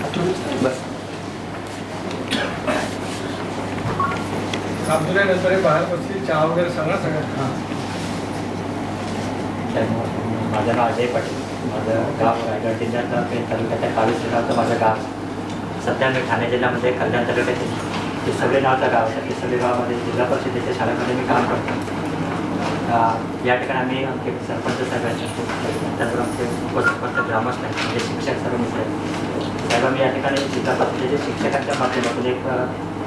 बस नंतर बाहेर बसली चहा वगैरे सांगा सगळं. माझं नाव अजय पाटील. माझं गाव रायगड जिल्ह्यात तालुक्याच्या कावीस गावचं माझं गाव. सध्या मी ठाणे जिल्ह्यामध्ये कल्याण तालुक्यातील पिसवली नावाचं गाव आहे. पिसवली गावामध्ये जिल्हा परिषदेच्या शाळेमध्ये मी काम करतो. या ठिकाणी आम्ही आमचे सरपंच साहेबांचे त्याचबरोबर आमचे उपसरपंच ग्रामस्थ आहेत, म्हणजे शिक्षक सर्व मित्र आहेत. साहेब मी या ठिकाणी जिल्हा परिषदेच्या शिक्षकांच्या माध्यमातून एक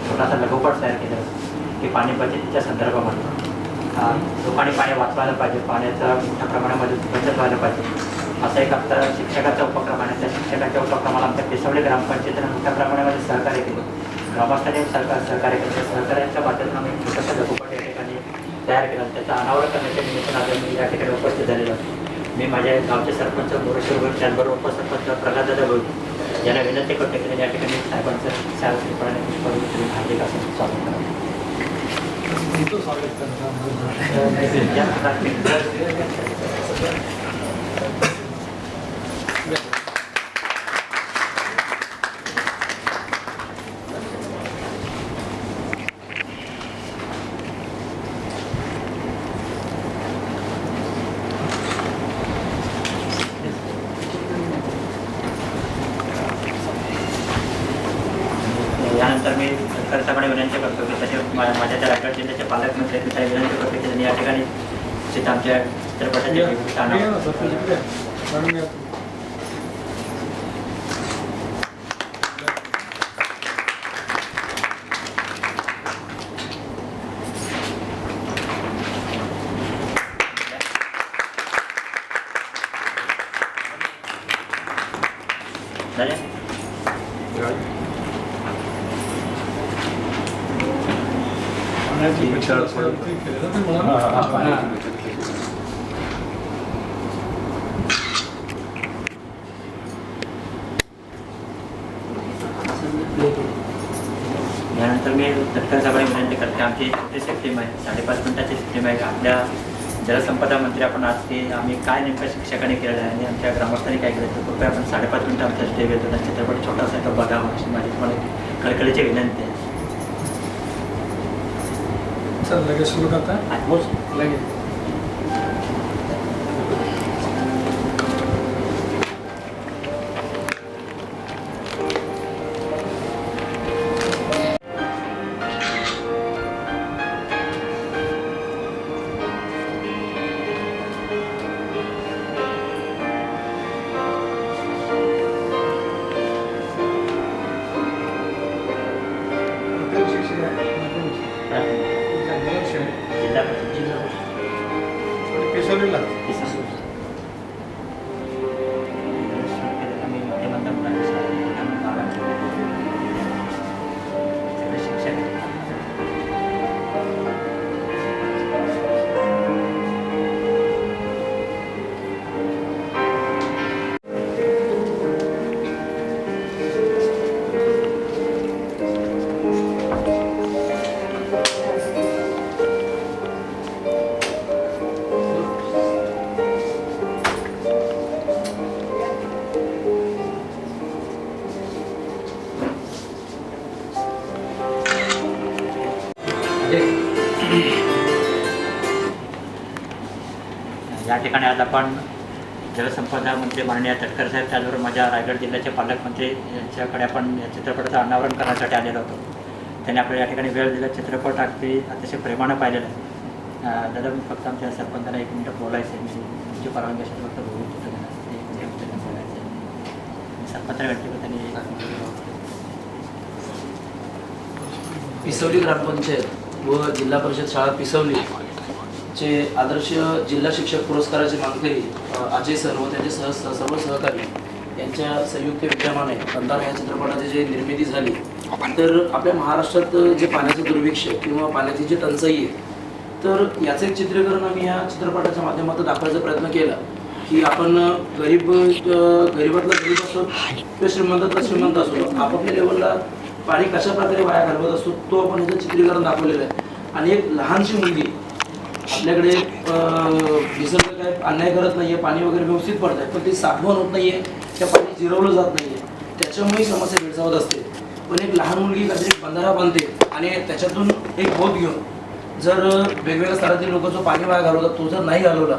छोटासा लघुपट तयार केला की पाणी बचतीच्या संदर्भामध्ये लोकांनी पाणी वाचवायला पाहिजे, पाण्याचा मोठ्या प्रमाणामध्ये बचत व्हायला पाहिजे, असा एक आपला शिक्षकाचा उपक्रम आहे. त्या शिक्षकाच्या उपक्रमाला आमच्या पिसवली ग्रामपंचायतीनं मोठ्या प्रमाणामध्ये सहकार्य केलं. ग्रामस्थांनी सहकार्य केलं. सहकार्याच्या माध्यमातून आम्ही छोटासा लघुपट या ठिकाणी तयार केला. त्याचा अनावरण करण्याच्या निमित्तानं आज मी या ठिकाणी उपस्थित झालेलो आहे. मी माझ्या गावचे सरपंच मोरेश्वर भोईर, त्याचबरोबर उपसरपंच प्रल्हाददादा भोईर यांना विनंती करतो की या ठिकाणी साहेबांचं शाळेपणे पुष्पगुच्छ हार्दिक असं स्वागत करावं. यानंतर मी सरकारच्याकडे विनंती करतो की तसे माझ्या त्या रायगड जिल्ह्याचे पालकमंत्री त्यांनी विनंती करतो की त्यांनी या ठिकाणी तिथं आमच्या चित्रपटाचे यानंतर मी सरकारच्याकडे विनंती करते. आमची छोटीशी टीम आहे, 5.5 मिनिटाची टीम आहे. आपल्या जलसंपदा मंत्री आपण आज की आम्ही काय नेमकं शिक्षकांनी केलेलं आहे आणि आमच्या ग्रामस्थांनी काय केलं तर कृपया आपण 5.5 मिनिटं आमच्या स्टे घेतो. त्या चित्रपट छोटासा तो बघावा अशी माझी तुम्हाला कळकळीची विनंती आहे. सर लगेच सुरू करता लगेच. पिसवलीला या ठिकाणी आज आपण जलसंपदा मंत्री माननीय तटकरे साहेब, त्याचबरोबर माझ्या रायगड जिल्ह्याचे पालकमंत्री यांच्याकडे आपण या चित्रपटाचं अनावरण करण्यासाठी आलेलो होतो. त्यांनी आपल्याला या ठिकाणी वेळ दिला. चित्रपट अगदी अतिशय प्रेमानं पाहिलेलं आहे. दादा मी फक्त आमच्या सरपंचाला 1 मिनिटं बोलायचं आहे. तुमची परवानगी असेल फक्त बोलायचं आहे. सरपंचाला विनंती करतो त्यांनी पिसवली ग्रामपंचायत व जिल्हा परिषद शाळा पिसवली चे आदर्श जिल्हा शिक्षक पुरस्काराचे मानकरी अजय सर व त्यांचे सर्व सहकारी यांच्या संयुक्त विद्यमाने कंदार या चित्रपटाची जी निर्मिती झाली तर आपल्या महाराष्ट्रात जे पाण्याचं दुर्भिक्ष किंवा पाण्याची जी टंचाई आहे तर याचं एक चित्रीकरण आम्ही या चित्रपटाच्या माध्यमातून दाखवायचा प्रयत्न केला की आपण गरीबातला गरीब असो किंवा श्रीमंतातला श्रीमंत असो आपापल्या लेवलला पाणी कशा प्रकारे वाया घालवत असतो तो आपण याचं चित्रीकरण दाखवलेलं आहे. आणि एक लहानशी मुलगी आपल्याकडे निसर्ग काय अन्याय करत नाही आहे, पाणी वगैरे व्यवस्थित पडत आहे पण ती साठवण होत नाही आहे, त्या पाणी जिरवलं जात नाही आहे, त्याच्यामुळे समस्या भेडसावत असते. पण एक लहान मुलगी काहीतरी बंधारा बांधते आणि त्याच्यातून एक बोध घेऊन जर वेगवेगळ्या स्तरातील लोक जो पाणी वाया घालवतात तो जर नाही घालवला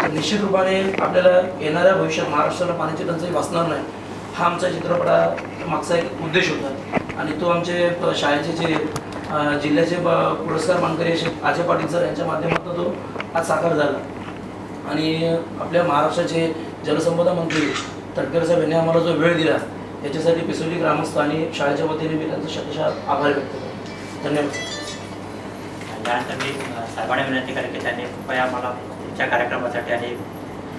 तर निश्चित रूपाने आपल्याला येणाऱ्या भविष्यात महाराष्ट्राला पाण्याची टंचाई भासणार नाही. हा आमचा चित्रपटा मागचा एक उद्देश होता आणि तो आमचे शाळेचे जे जिल्ह्याचे पुरस्कार मानकरी असे अजय पाटील सर यांच्या माध्यमातून तो आज साकार झाला. आणि आपल्या महाराष्ट्राचे जलसंपदा मंत्री तटकरे साहेब यांनी आम्हाला जो वेळ दिला याच्यासाठी पिसोली ग्रामस्थ आणि शाळेच्या वतीने मी त्यांचा शतशः आभार व्यक्त करतो. धन्यवाद. त्यानंतर मी साहेबांना विनंती करेन की त्यांनी कृपया मला तुमच्या कार्यक्रमासाठी आणि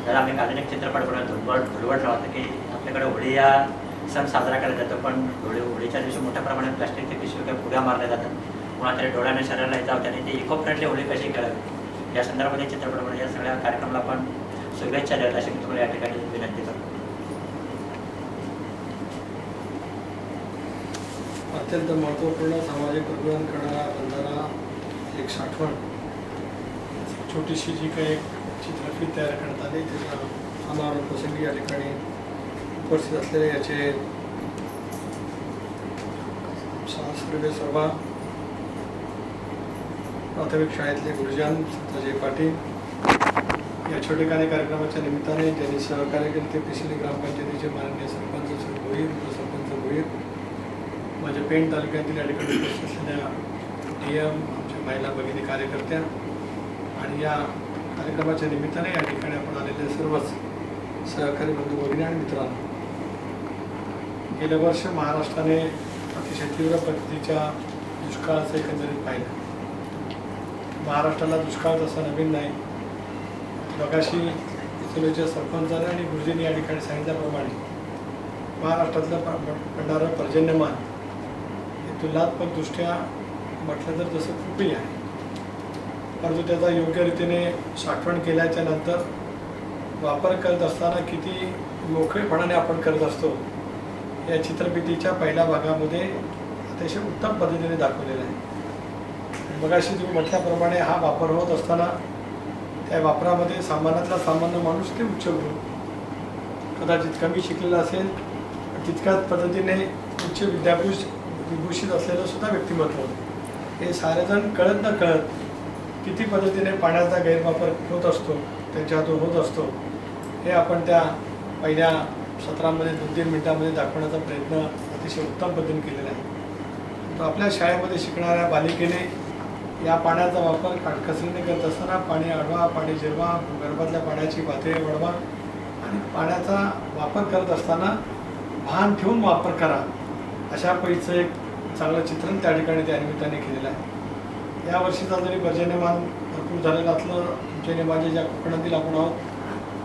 जर आम्ही काल्पनिक चित्रपट बनवून धुळवट लावतो की आपल्याकडे होळी या सण साजरा केला जातो, पण होळीच्या दिवशी मोठ्या प्रमाणात प्लास्टिकचे पिशवी पुड्या मारल्या जातात. कोणातरी डोळ्याने शरीराला येत आहोत आणि ती इको फ्रेंडली होळी कशी करावी या संदर्भामध्ये चित्रपट बनवून या सगळ्या कार्यक्रमाला आपण शुभेच्छा द्याव्यात अशी मी तुम्हाला या ठिकाणी विनंती करतो. अत्यंत महत्त्वपूर्ण सामाजिक उपक्रम करणारा बंधारा एक साठवण छोटीशी जी काही एक चित्रफित तयार करण्यात आली त्याच्या समारोह प्रसंगी या ठिकाणी उपस्थित असलेले याचे सर्व प्राथमिक शाळेतले गुरुजन अजय पाटील या छोटेखानी कार्यक्रमाच्या निमित्ताने ज्यांनी सहकार्य केले ते पिसोली ग्रामपंचायतीचे माननीय सरपंच श्री भोईर, उपसरपंच भोईर, माझ्या पेण तालुक्यातील या ठिकाणी उपस्थित असलेल्या DM, आमच्या महिला भगिनी कार्यकर्त्या आणि या कार्यक्रमाच्या निमित्ताने या ठिकाणी आपण आलेले सर्वच सहकारी बंधू भगिनी आणि मित्रांनो, गेल्या वर्ष महाराष्ट्राने अतिशय तीव्र पद्धतीच्या दुष्काळाचं एकंदरीत पाहिलं. महाराष्ट्राला दुष्काळ तसा नवीन नाही. मगाशी पिसोलीच्या सरपंचाने आणि गुरुजींनी या ठिकाणी सांगितल्याप्रमाणे महाराष्ट्रातलं पडणारं पर्जन्यमान हे तुलनात्मकदृष्ट्या म्हटलं तर जसं कृपी आहे, परंतु त्याचा योग्य रीतीने साठवण केल्याच्या नंतर वापर करत असताना किती मोकळेपणाने आपण करत असतो या चित्रफितीच्या पहिल्या भागामध्ये अतिशय उत्तम पद्धतीने दाखवलेलं आहे. मगाशी तुम्ही म्हटल्याप्रमाणे हा वापर होत असताना त्या वापरामध्ये सामान्यातला सामान्य माणूस ते उच्चभ्रू कदाचित कमी शिकलेला असेल, तितक्याच पद्धतीने उच्च विभूषित असलेलं सुद्धा व्यक्तिमत्व हे सारेजण कळत न कळत किती पद्धतीने पाण्याचा गैरवापर होत असतो, त्यांच्या हातून होत असतो हे आपण त्या पहिल्या सत्रामध्ये 2-3 मिनिटांमध्ये दाखवण्याचा प्रयत्न अतिशय उत्तम पद्धतीने केलेला आहे. तर आपल्या शाळेमध्ये शिकणाऱ्या बालिकेने या पाण्याचा वापर काटकसरीने करत असताना पाणी अडवा, पाणी जिरवा, गर्भातल्या पाण्याची पातळी वाढवा आणि पाण्याचा वापर करत असताना भान ठेवून वापर करा अशा पैचं एक चांगलं चित्रण त्या ठिकाणी त्या निमित्ताने केलेलं आहे. यावर्षीचा जरी पर्जन्यमान भरपूर झालेलं असलं, तुमच्या माझे ज्या कोकणातील आपण आहोत,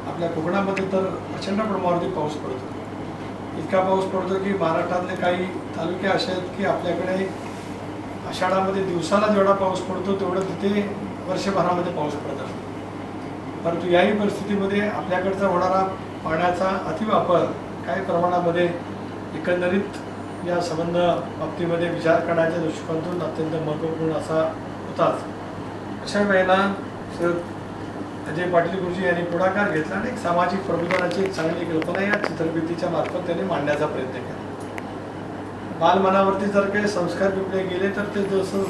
आपल्या कोकणामध्ये तर प्रचंड प्रमाणावरती पाऊस पडतो. इतका पाऊस पडतो की महाराष्ट्रातले काही तालुके असे आहेत की आपल्याकडे आषाढामध्ये दिवसाला जेवढा पाऊस पडतो तेवढं तिथे वर्षभरामध्ये पाऊस पडत असतो. परंतु याही परिस्थितीमध्ये आपल्याकडचा होणारा पाण्याचा अतिवापर काही प्रमाणामध्ये एकंदरीत या संबंध बाबतीमध्ये विचार करण्याच्या दृष्टिकोनातून अत्यंत महत्त्वपूर्ण असा होताच. अशा वेळेला अजय पाटील गुरुजी यांनी पुढाकार घेतला आणि एक सामाजिक प्रबोधनाची एक चांगली कल्पना या चित्रफितीच्या मार्फत त्यांनी मांडण्याचा प्रयत्न केला. बालमनावरती जर काही संस्कार बिपले गेले तर ते जसं